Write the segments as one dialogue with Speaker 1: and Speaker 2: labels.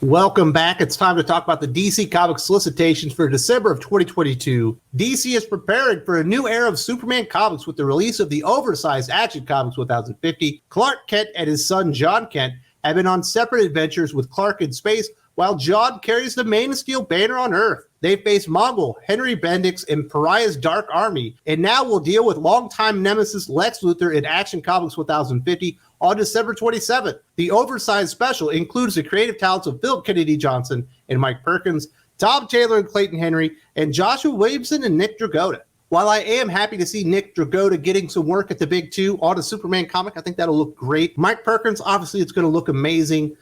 Speaker 1: Welcome back. It's time to talk about the DC Comics solicitations for December of 2022. DC is preparing for a new era of Superman comics with the release of the oversized Action Comics 1050. Clark Kent and his son John Kent have been on separate adventures with Clark in space, while John carries the Man of Steel banner on Earth. They face Mongol, Henry Bendix, and Pariah's Dark Army, and now will deal with longtime nemesis Lex Luthor in Action Comics 1050 on December 27th. The oversized special includes the creative talents of Philip Kennedy Johnson and Mike Perkins, Tom Taylor and Clayton Henry, and Joshua Williamson and Nick Dragotta. While I am happy to see Nick Dragotta getting some work at the Big Two on a Superman comic, I think that'll look great. Mike Perkins, obviously it's going to look amazing.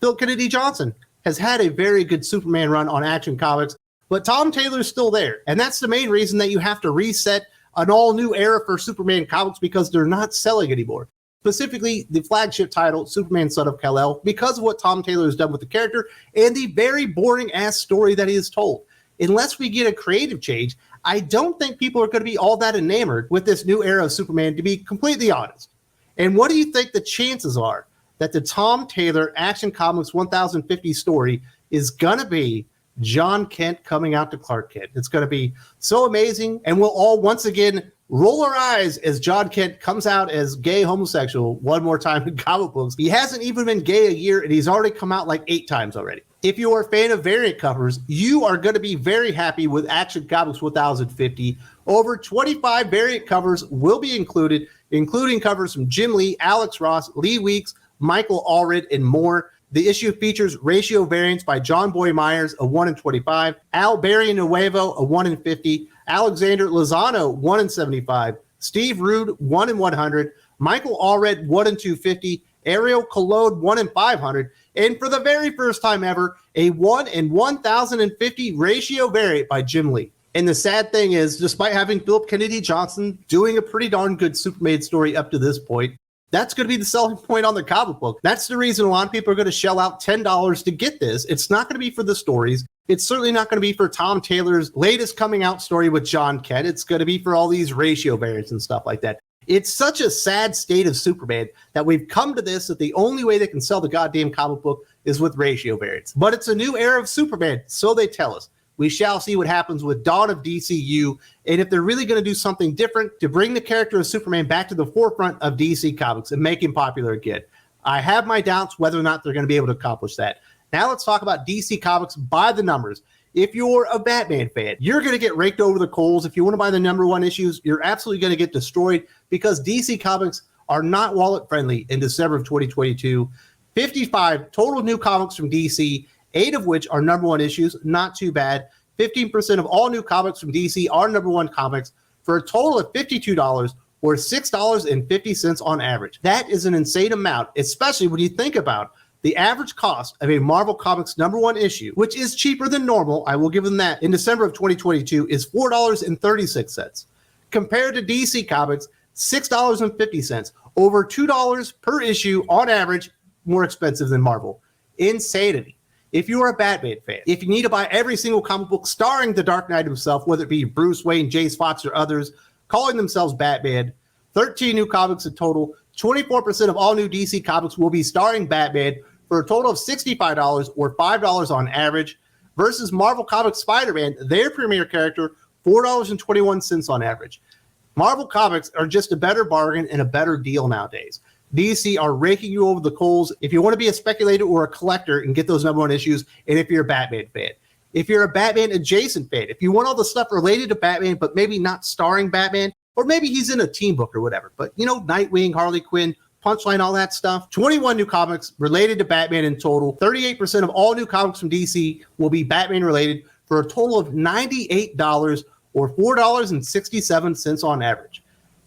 Speaker 1: Phil Kennedy Johnson has had a very good Superman run on Action Comics, but Tom Taylor's still there. And that's the main reason that you have to reset an all-new era for Superman comics, because they're not selling anymore. Specifically, the flagship title, Superman Son of Kal-El, because of what Tom Taylor has done with the character and the very boring-ass story that he has told. Unless we get a creative change, I don't think people are going to be all that enamored with this new era of Superman, to be completely honest. And what do you think the chances are that the Tom Taylor Action Comics 1050 story is going to be John Kent coming out to Clark Kent? It's going to be so amazing, and we'll all once again roll our eyes as John Kent comes out as gay homosexual one more time in comic books. He hasn't even been gay a year, and he's already come out like 8 times already. If you are a fan of variant covers, you are going to be very happy with Action Comics 1050. Over 25 variant covers will be included, including covers from Jim Lee, Alex Ross, Lee Weeks, Michael Allred, and more. The issue features ratio variants by John Boy Myers, a 1 in 25, Al Barrionuevo, a 1 in 50, Alexander Lozano, 1 in 75, Steve Rude, 1 in 100, Michael Allred, 1 in 250, Ariel Collode, 1 in 500, and for the very first time ever, a 1 in 1050 ratio variant by Jim Lee. And the sad thing is, despite having Philip Kennedy Johnson doing a pretty darn good Superman story up to this point, that's going to be the selling point on the comic book. That's the reason a lot of people are going to shell out $10 to get this. It's not going to be for the stories. It's certainly not going to be for Tom Taylor's latest coming out story with John Kent. It's going to be for all these ratio variants and stuff like that. It's such a sad state of Superman that we've come to this, that the only way they can sell the goddamn comic book is with ratio variants. But it's a new era of Superman, so they tell us. We shall see what happens with Dawn of DCU, and if they're really going to do something different to bring the character of Superman back to the forefront of DC Comics and make him popular again. I have my doubts whether or not they're going to be able to accomplish that. Now let's talk about DC Comics by the numbers. If you're a Batman fan, you're going to get raked over the coals. If you want to buy the #1 issues, you're absolutely going to get destroyed, because DC Comics are not wallet friendly in December of 2022. 55 total new comics from DC, 8 of which are #1 issues, not too bad. 15% of all new comics from DC are #1 comics, for a total of $52 or $6.50 on average. That is an insane amount, especially when you think about the average cost of a Marvel Comics #1 issue, which is cheaper than normal, I will give them that, in December of 2022 is $4.36. Compared to DC Comics, $6.50, over $2 per issue on average, more expensive than Marvel. Insanity. If you're a Batman fan, if you need to buy every single comic book starring the Dark Knight himself, whether it be Bruce Wayne, Jace Fox, or others, calling themselves Batman, 13 new comics in total, 24% of all new DC comics will be starring Batman, for a total of $65 or $5 on average, versus Marvel Comics Spider-Man, their premier character, $4.21 on average. Marvel Comics are just a better bargain and a better deal nowadays. DC are raking you over the coals if you want to be a speculator or a collector and get those #1 issues, and if you're a Batman fan. If you're a Batman adjacent fan, if you want all the stuff related to Batman but maybe not starring Batman, or maybe he's in a team book or whatever, but you know, Nightwing, Harley Quinn, Punchline, all that stuff. 21 new comics related to Batman in total. 38% of all new comics from DC will be Batman related, for a total of $98 or $4.67 on average.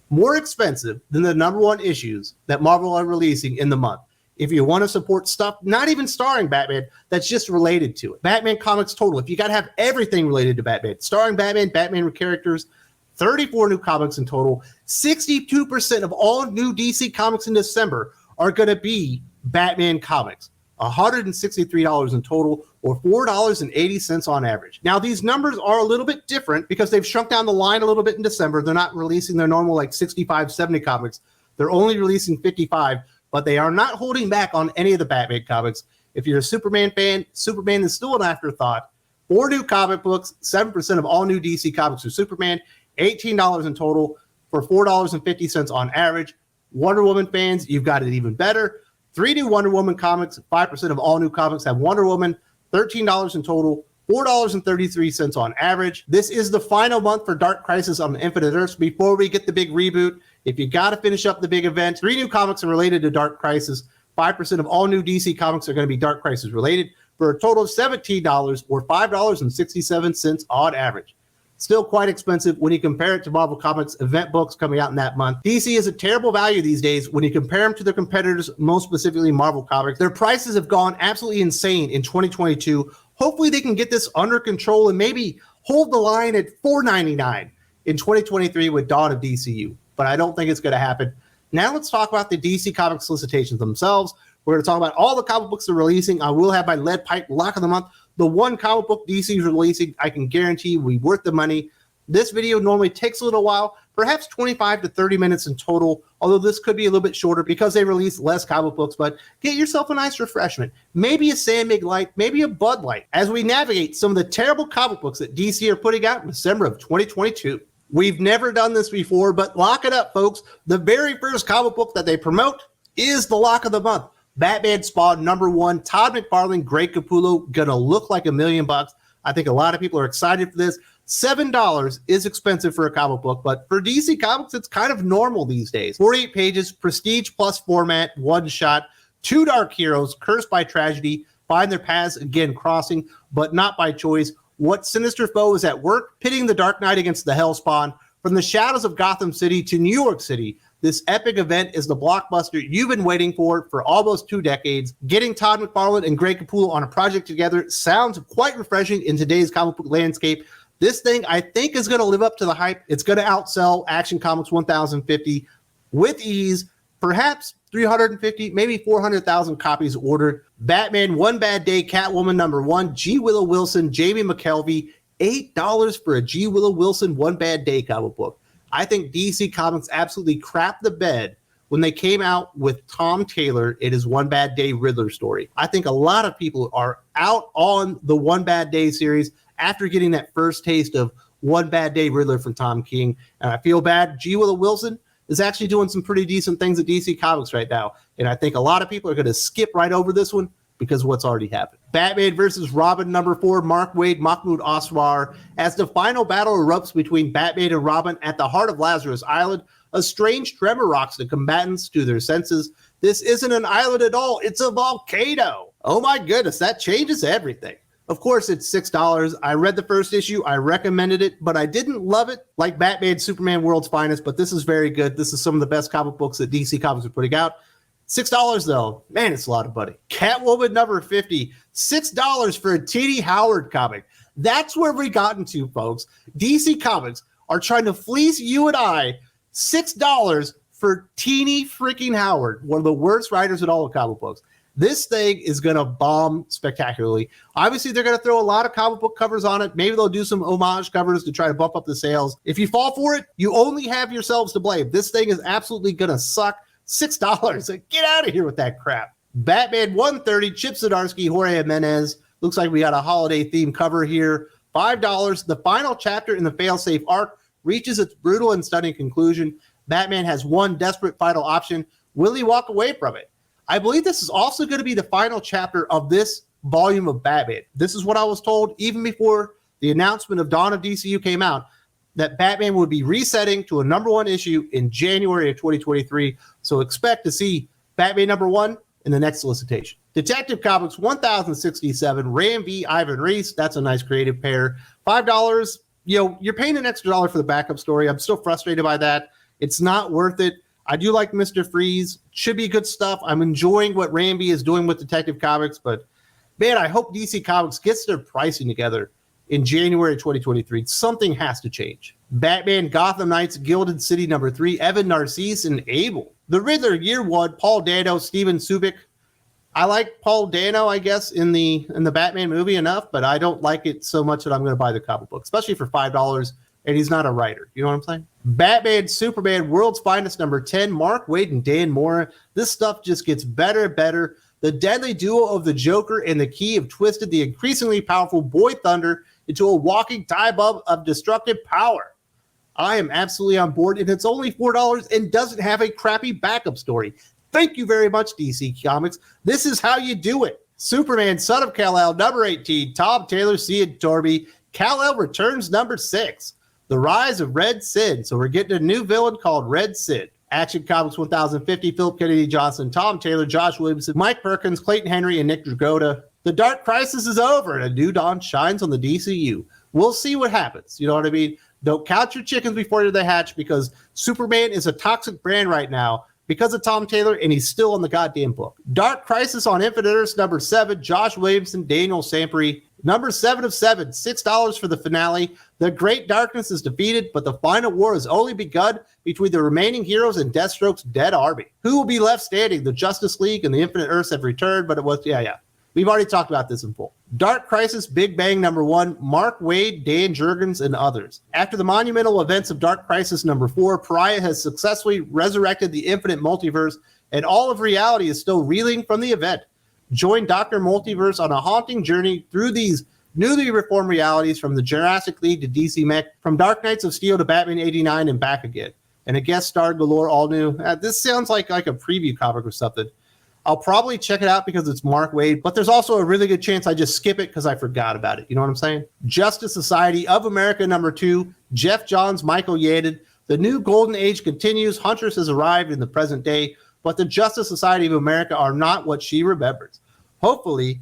Speaker 1: More expensive than the #1 issues that Marvel are releasing in the month. If you want to support stuff not even starring Batman, that's just related to it. Batman Comics total, if you got to have everything related to Batman, starring Batman, Batman characters, 34 new comics in total. 62% of all new DC comics in December are going to be Batman comics. $163 in total, or $4.80 on average. Now, these numbers are a little bit different because they've shrunk down the line a little bit in December. They're not releasing their normal like 65, 70 comics. They're only releasing 55, but they are not holding back on any of the Batman comics. If you're a Superman fan, Superman is still an afterthought. 4 new comic books, 7% of all new DC comics are Superman, $18 in total for $4.50 on average. Wonder Woman fans, you've got it even better. 3 new Wonder Woman comics, 5% of all new comics have Wonder Woman, $13 in total, $4.33 on average. This is the final month for Dark Crisis on Infinite Earths before we get the big reboot. If you got to finish up the big event, 3 new comics are related to Dark Crisis. 5% of all new DC comics are going to be Dark Crisis related for a total of $17 or $5.67 on average. Still quite expensive when you compare it to Marvel Comics event books coming out in that month. DC is a terrible value these days when you compare them to their competitors, most specifically Marvel Comics. Their prices have gone absolutely insane in 2022. Hopefully they can get this under control and maybe hold the line at $4.99 in 2023 with Dawn of DCU. But I don't think it's going to happen. Now let's talk about the DC Comics solicitations themselves. We're going to talk about all the comic books they're releasing. I will have my lead pipe lock of the month. The one comic book DC is releasing, I can guarantee will be worth the money. This video normally takes a little while, perhaps 25 to 30 minutes in total, although this could be a little bit shorter because they release less comic books, but get yourself a nice refreshment. Maybe a San Mig Light, maybe a Bud Light, as we navigate some of the terrible comic books that DC are putting out in December of 2022. We've never done this before, but lock it up, folks. The very first comic book that they promote is the lock of the month. Batman Spawn #1, Todd McFarlane, Greg Capullo, gonna look like $1 million. I think a lot of people are excited for this. $7 is expensive for a comic book, but for DC Comics, it's kind of normal these days. 48 pages, prestige plus format, one shot, 2 dark heroes, cursed by tragedy, find their paths again crossing, but not by choice. What sinister foe is at work, pitting the Dark Knight against the Hellspawn. From the shadows of Gotham City to New York City, this epic event is the blockbuster you've been waiting for almost 2 decades. Getting Todd McFarlane and Greg Capullo on a project together sounds quite refreshing in today's comic book landscape. This thing, I think, is going to live up to the hype. It's going to outsell Action Comics 1050 with ease. Perhaps 350, maybe 400,000 copies ordered. Batman One Bad Day, Catwoman #1, G. Willow Wilson, Jamie McKelvey. $8 for a G. Willow Wilson One Bad Day comic book. I think DC Comics absolutely crapped the bed when they came out with Tom Taylor in his One Bad Day Riddler story. I think a lot of people are out on the One Bad Day series after getting that first taste of One Bad Day Riddler from Tom King. And I feel bad. G. Willow Wilson is actually doing some pretty decent things at DC Comics right now. And I think a lot of people are going to skip right over this one because of what's already happened. Batman versus Robin #4, Mark Waid, Mahmoud Asrar. As the final battle erupts between Batman and Robin at the heart of Lazarus Island, a strange tremor rocks the combatants to their senses. This isn't an island at all, it's a volcano. Oh my goodness, that changes everything. Of course, it's $6. I read the first issue, I recommended it, but I didn't love it like Batman Superman World's Finest, but this is very good. This is some of the best comic books that DC Comics are putting out. $6 though, man, it's a lot of money. Catwoman #50, $6 for a T.D. Howard comic. That's where we gotten to, folks. DC Comics are trying to fleece you and I. $6 for Teeny freaking Howard, one of the worst writers in all of comic books. This thing is going to bomb spectacularly. Obviously, they're going to throw a lot of comic book covers on it. Maybe they'll do some homage covers to try to bump up the sales. If you fall for it, you only have yourselves to blame. This thing is absolutely going to suck. $6. Get out of here with that crap. Batman 130, Chip Zdarsky, Jorge Jimenez. Looks like we got a holiday themed cover here. $5. The final chapter in the failsafe arc reaches its brutal and stunning conclusion. Batman has one desperate final option. Will he walk away from it? I believe this is also going to be the final chapter of this volume of Batman. This is what I was told even before the announcement of Dawn of DCU came out, that Batman would be resetting to a #1 issue in January of 2023. So expect to see Batman #1 in the next solicitation. Detective Comics 1067, Ram V. Ivan Reese. That's a nice creative pair. $5. You know, you're paying an extra $1 for the backup story. I'm still frustrated by that. It's not worth it. I do like Mr. Freeze. Should be good stuff. I'm enjoying what Ramby is doing with Detective Comics, but man, I hope DC Comics gets their pricing together in January 2023. Something has to change. Batman Gotham Knights Gilded City #3, Evan Narcisse and Abel. The Riddler Year 1, Paul Dano, Steven Subic. I like Paul Dano, I guess, in the Batman movie enough, but I don't like it so much that I'm going to buy the comic book, especially for $5, and he's not a writer. You know what I'm saying? Batman Superman World's Finest #10, Mark Waid and Dan Mora. This stuff just gets better and better. The deadly duo of the Joker and the Key have twisted the increasingly powerful Boy Thunder into a walking time bomb of destructive power. I am absolutely on board, and it's only $4 and doesn't have a crappy backup story. Thank you very much, DC Comics. This is how you do it. Superman, Son of Kal-El, number 18, Tom Taylor, Cian Torby. Kal-El returns, number 6. The Rise of Red Sid. So we're getting a new villain called Red Sid. Action Comics 1050, Philip Kennedy Johnson, Tom Taylor, Josh Williamson, Mike Perkins, Clayton Henry, and Nick Dragotta. The Dark Crisis is over, and a new dawn shines on the DCU. We'll see what happens. You know what I mean? Don't count your chickens before they hatch, because Superman is a toxic brand right now because of Tom Taylor, and he's still on the goddamn book. Dark Crisis on Infinite Earths, number 7, Josh Williamson, Daniel Sampry. Number 7 of 7, $6 for the finale. The Great Darkness is defeated, but the final war has only begun between the remaining heroes and Deathstroke's dead army. Who will be left standing? The Justice League and the Infinite Earths have returned, but it was, yeah. We've already talked about this in full. Dark Crisis, Big Bang, number 1, Mark Waid, Dan Jurgens, and others. After the monumental events of Dark Crisis number 4, Pariah has successfully resurrected the infinite multiverse, and all of reality is still reeling from the event. Join Dr. Multiverse on a haunting journey through these newly reformed realities, from the Jurassic League to DC Mech, from Dark Knights of Steel to Batman 89 and back again. And a guest star galore, all new. This sounds like a preview comic or something. I'll probably check it out because it's Mark Waid, but there's also a really good chance I just skip it because I forgot about it. You know what I'm saying? Justice Society of America number 2, Jeff Johns, Michael Yated. The new golden age continues. Huntress has arrived in the present day, but the Justice Society of America are not what she remembers. Hopefully,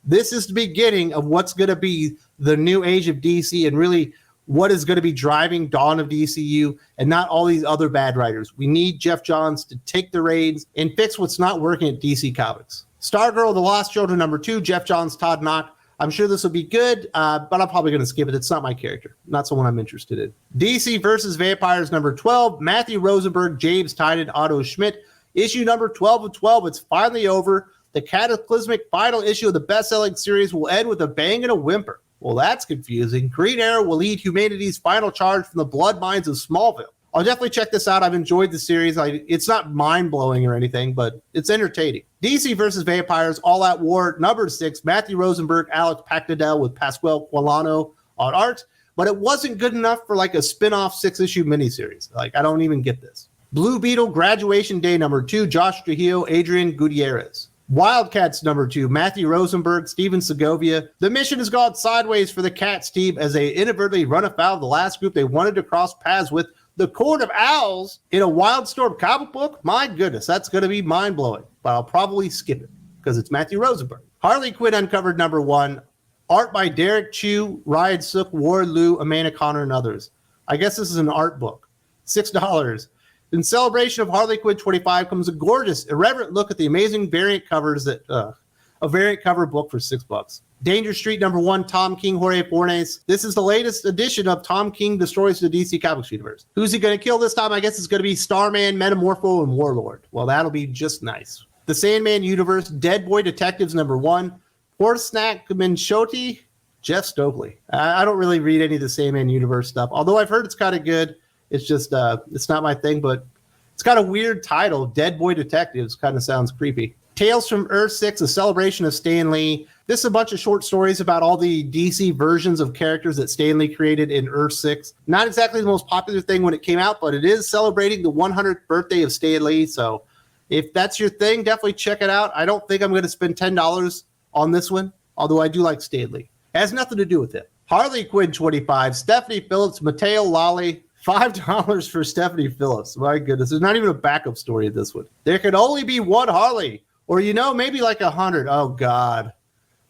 Speaker 1: this is the beginning of what's going to be the new age of DC, and really what is going to be driving dawn of DCU, and not all these other bad writers. We need Jeff Johns to take the reins and fix what's not working at DC Comics. Stargirl, The Lost Children number 2, Jeff Johns, Todd Knock. I'm sure this will be good, but I'm probably going to skip it. It's not my character, not someone I'm interested in. DC versus Vampires number 12, Matthew Rosenberg, James Tynan, Otto Schmidt. Issue number 12 of 12. It's finally over. The cataclysmic final issue of the best-selling series will end with a bang and a whimper. Well, that's confusing. Green Arrow will lead humanity's final charge from the blood mines of Smallville. I'll definitely check this out. I've enjoyed the series. It's not mind-blowing or anything, but it's entertaining. DC versus Vampires, All Out War, number 6, Matthew Rosenberg, Alex Pacnadel with Pasquale Quilano on art, but it wasn't good enough for a spin-off 6-issue miniseries. I don't even get this. Blue Beetle, Graduation Day, number 2, Josh Trujillo, Adrian Gutierrez. Wildcats number 2, Matthew Rosenberg, Steven Segovia. The mission has gone sideways for the Cats team as they inadvertently run afoul of the last group they wanted to cross paths with, the Court of Owls, in a Wildstorm comic book. My goodness, that's going to be mind-blowing, but I'll probably skip it because it's Matthew Rosenberg. Harley Quinn Uncovered number 1, art by Derek Chu, Ryan Sook, Ward Liu, Amanda Connor, and others. I guess this is an art book. $6. In celebration of Harley Quinn 25 comes a gorgeous, irreverent look at the amazing variant covers a variant cover book for $6. Danger Street number 1, Tom King, Jorge Fornes. This is the latest edition of Tom King Destroys the DC Comics universe. Who's he going to kill this time? I guess it's going to be Starman, Metamorpho, and Warlord. Well, that'll be just nice. The Sandman universe, Dead Boy Detectives number 1, Horsnack Minchoti, Jeff Stokely. I don't really read any of the Sandman universe stuff, although I've heard it's kind of good. It's just, it's not my thing, but it's got a weird title. Dead Boy Detectives kind of sounds creepy. Tales from Earth 6, a celebration of Stan Lee. This is a bunch of short stories about all the DC versions of characters that Stan Lee created in Earth 6. Not exactly the most popular thing when it came out, but it is celebrating the 100th birthday of Stan Lee. So if that's your thing, definitely check it out. I don't think I'm going to spend $10 on this one, although I do like Stan Lee. It has nothing to do with it. Harley Quinn 25, Stephanie Phillips, Mateo Lally. $5 for Stephanie Phillips. My goodness, there's not even a backup story in this one. There could only be one Harley, or maybe 100. Oh God,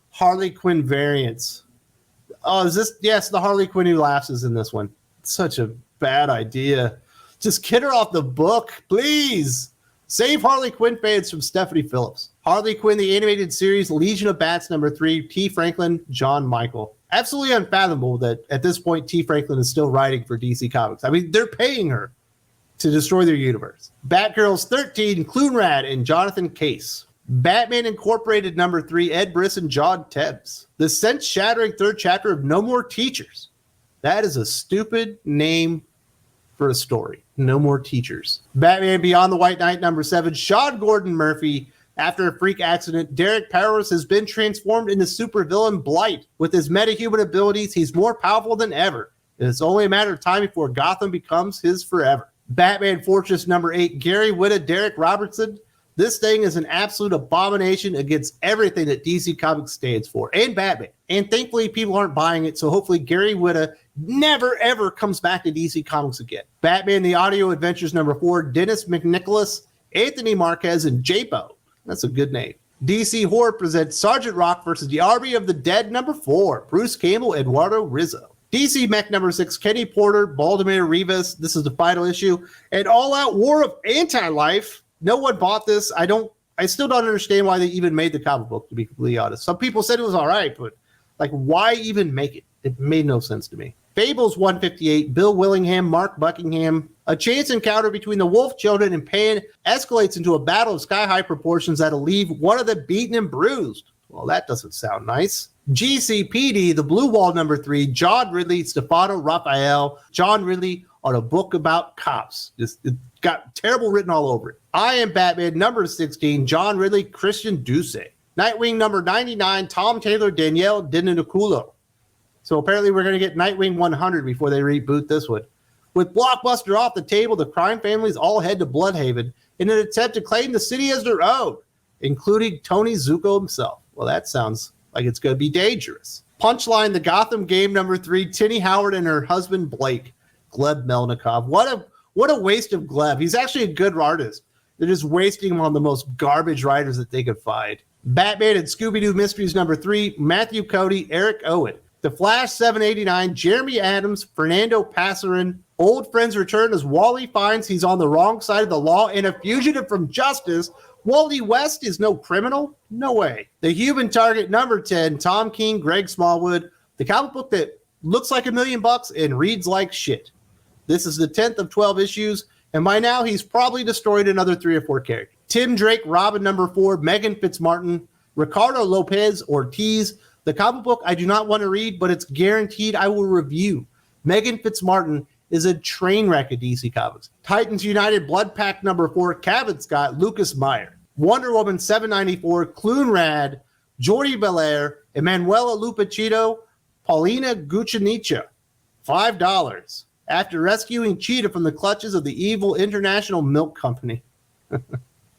Speaker 1: Harley Quinn variants. Oh, is this? Yes, the Harley Quinn who laughs is in this one. It's such a bad idea. Just get her off the book, please. Save Harley Quinn fans from Stephanie Phillips. Harley Quinn, the animated series, Legion of Bats, number 3, T. Franklin, John Michael. Absolutely unfathomable that at this point T. Franklin is still writing for DC Comics. I mean, they're paying her to destroy their universe. Batgirls 13, Clunrad, and Jonathan Case. Batman Incorporated number 3, Ed Brisson, John Tebbs. The sense-shattering third chapter of No More Teachers. That is a stupid name for a story. No More Teachers. Batman Beyond the White Knight number 7, Sean Gordon Murphy, After a freak accident, Derek Powers has been transformed into supervillain Blight. With his metahuman abilities, he's more powerful than ever. And it's only a matter of time before Gotham becomes his forever. Batman Fortress number 8, Gary Whitta, Derek Robertson. This thing is an absolute abomination against everything that DC Comics stands for, and Batman. And thankfully, people aren't buying it, so hopefully Gary Whitta never, ever comes back to DC Comics again. Batman The Audio Adventures number 4, Dennis McNicholas, Anthony Marquez, and J-Bo. That's a good name. DC Horror presents Sergeant Rock versus the Army of the Dead number 4, Bruce Campbell, Eduardo Rizzo. DC Mech number 6, Kenny Porter, Baldomir Rivas. This is the final issue. And All Out War of Anti-Life. No one bought this. I still don't understand why they even made the comic book, to be completely honest. Some people said it was all right, but like, why even make it? It made no sense to me. Fables 158, Bill Willingham, Mark Buckingham. A chance encounter between the Wolf Children and Pan escalates into a battle of sky-high proportions that'll leave one of them beaten and bruised. Well, that doesn't sound nice. GCPD, The Blue Wall number 3, John Ridley, Stefano Raphael. John Ridley on a book about cops. It got terrible written all over it. I Am Batman number 16, John Ridley, Christian Duce. Nightwing number 99, Tom Taylor, Danielle Dinanuculo. So apparently we're going to get Nightwing 100 before they reboot this one. With Blockbuster off the table, the crime families all head to Bloodhaven in an attempt to claim the city as their own, including Tony Zuko himself. Well, that sounds like it's going to be dangerous. Punchline, The Gotham Game number 3, Tinny Howard and her husband Blake. Gleb Melnikov. What a waste of Gleb. He's actually a good artist. They're just wasting him on the most garbage writers that they could find. Batman and Scooby-Doo Mysteries number 3, Matthew Cody, Eric Owen. The Flash 789, Jeremy Adams, Fernando Passarin. Old friends return as Wally finds he's on the wrong side of the law and a fugitive from justice. Wally West is no criminal? No way. The Human Target number 10, Tom King, Greg Smallwood. The comic book that looks like $1 million and reads like shit. This is the 10th of 12 issues, and by now he's probably destroyed another 3 or 4 characters. Tim Drake, Robin number 4, Megan Fitzmartin, Ricardo Lopez Ortiz. The comic book I do not want to read, but it's guaranteed I will review. Megan Fitzmartin is a train wreck at DC Comics. Titans United, Blood Pack number 4, Kevin Scott, Lucas Meyer. Wonder Woman 794, Clune Rad, Jordi Belair, Emanuela Lupacito, Paulina Gucciniccia. $5. After rescuing Cheetah from the clutches of the evil International Milk Company.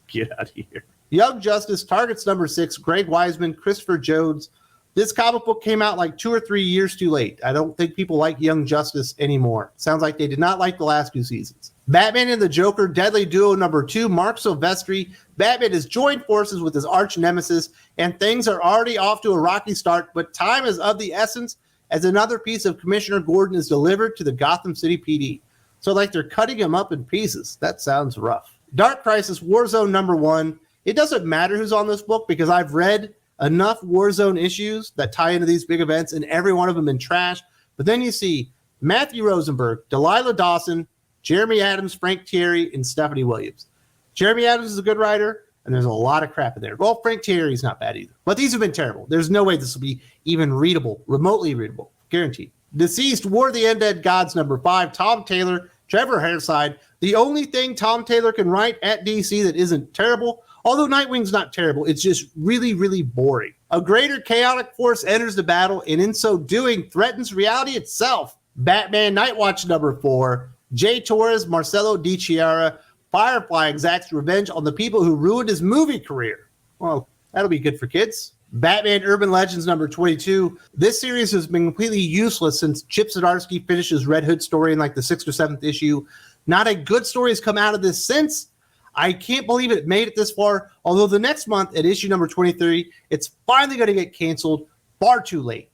Speaker 1: Get out of here. Young Justice, Targets number 6, Greg Wiseman, Christopher Jones. This comic book came out like 2 or 3 years too late. I don't think people like Young Justice anymore. Sounds like they did not like the last 2 seasons. Batman and the Joker, Deadly Duo number 2, Mark Silvestri. Batman has joined forces with his arch nemesis, and things are already off to a rocky start, but time is of the essence as another piece of Commissioner Gordon is delivered to the Gotham City PD. So like they're cutting him up in pieces. That sounds rough. Dark Crisis, Warzone number 1. It doesn't matter who's on this book because I've read enough Warzone issues that tie into these big events, and every one of them in trash. But then you see Matthew Rosenberg, Delilah Dawson, Jeremy Adams, Frank Thierry, and Stephanie Williams. Jeremy Adams is a good writer, and there's a lot of crap in there. Well, Frank Thierry's not bad either. But these have been terrible. There's no way this will be even readable, remotely readable. Guaranteed. Deceased, War of the Undead Gods number 5, Tom Taylor, Trevor Hairside. The only thing Tom Taylor can write at DC that isn't terrible, although Nightwing's not terrible, it's just really, really boring. A greater chaotic force enters the battle, and in so doing, threatens reality itself. Batman Nightwatch number 4, Jay Torres, Marcelo Di Chiara. Firefly exacts revenge on the people who ruined his movie career. Well, that'll be good for kids. Batman Urban Legends number 22. This series has been completely useless since Chip Zdarsky finished his Red Hood story in like the 6th or 7th issue. Not a good story has come out of this since. I can't believe it made it this far, although the next month at issue number 23, it's finally going to get canceled. Far too late.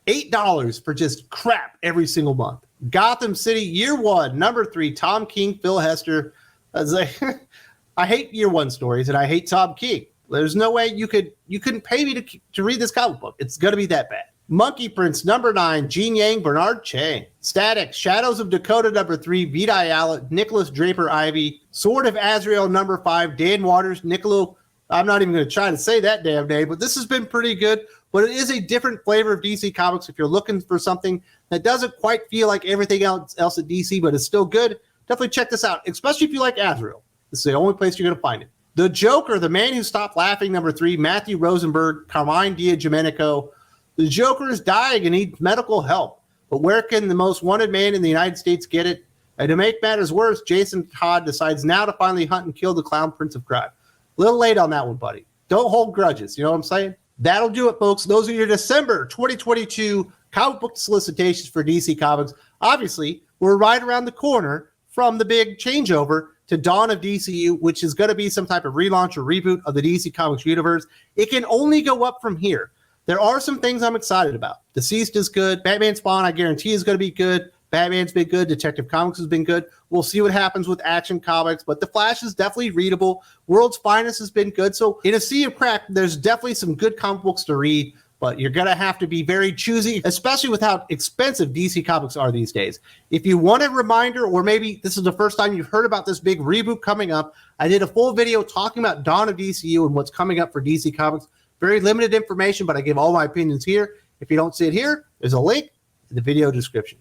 Speaker 1: $8 for just crap every single month. Gotham City Year 1, number 3, Tom King, Phil Hester. I hate Year 1 stories, and I hate Tom King. There's no way you couldn't pay me to read this comic book. It's going to be that bad. Monkey Prince number 9, Gene Yang, Bernard Chang. Static, Shadows of Dakota number 3, Vita Ayala, Nicholas Draper Ivy. Sword of Azrael number 5, Dan Waters, Nicolo. I'm not even going to try to say that damn name, but this has been pretty good. But it is a different flavor of DC Comics. If you're looking for something that doesn't quite feel like everything else at DC, but is still good, definitely check this out, especially if you like Azrael. This is the only place you're going to find it. The Joker, the man who stopped laughing, #3, Matthew Rosenberg, Carmine Diadomenico. The Joker is dying and needs medical help. But where can the most wanted man in the United States get it? And to make matters worse, Jason Todd decides now to finally hunt and kill the clown prince of crime. A little late on that one, buddy. Don't hold grudges. You know what I'm saying? That'll do it, folks. Those are your December 2022 comic book solicitations for DC Comics. Obviously, we're right around the corner from the big changeover to Dawn of DCU, which is going to be some type of relaunch or reboot of the DC Comics universe. It can only go up from here. There are some things I'm excited about. Deceased is good. Batman Spawn, I guarantee, is going to be good. Batman's been good. Detective Comics has been good. We'll see what happens with Action Comics, but The Flash is definitely readable. World's Finest has been good. So in a sea of crap, there's definitely some good comic books to read, but you're going to have to be very choosy, especially with how expensive DC Comics are these days. If you want a reminder, or maybe this is the first time you've heard about this big reboot coming up, I did a full video talking about Dawn of DCU and what's coming up for DC Comics. Very limited information, but I give all my opinions here. If you don't see it here, there's a link in the video description.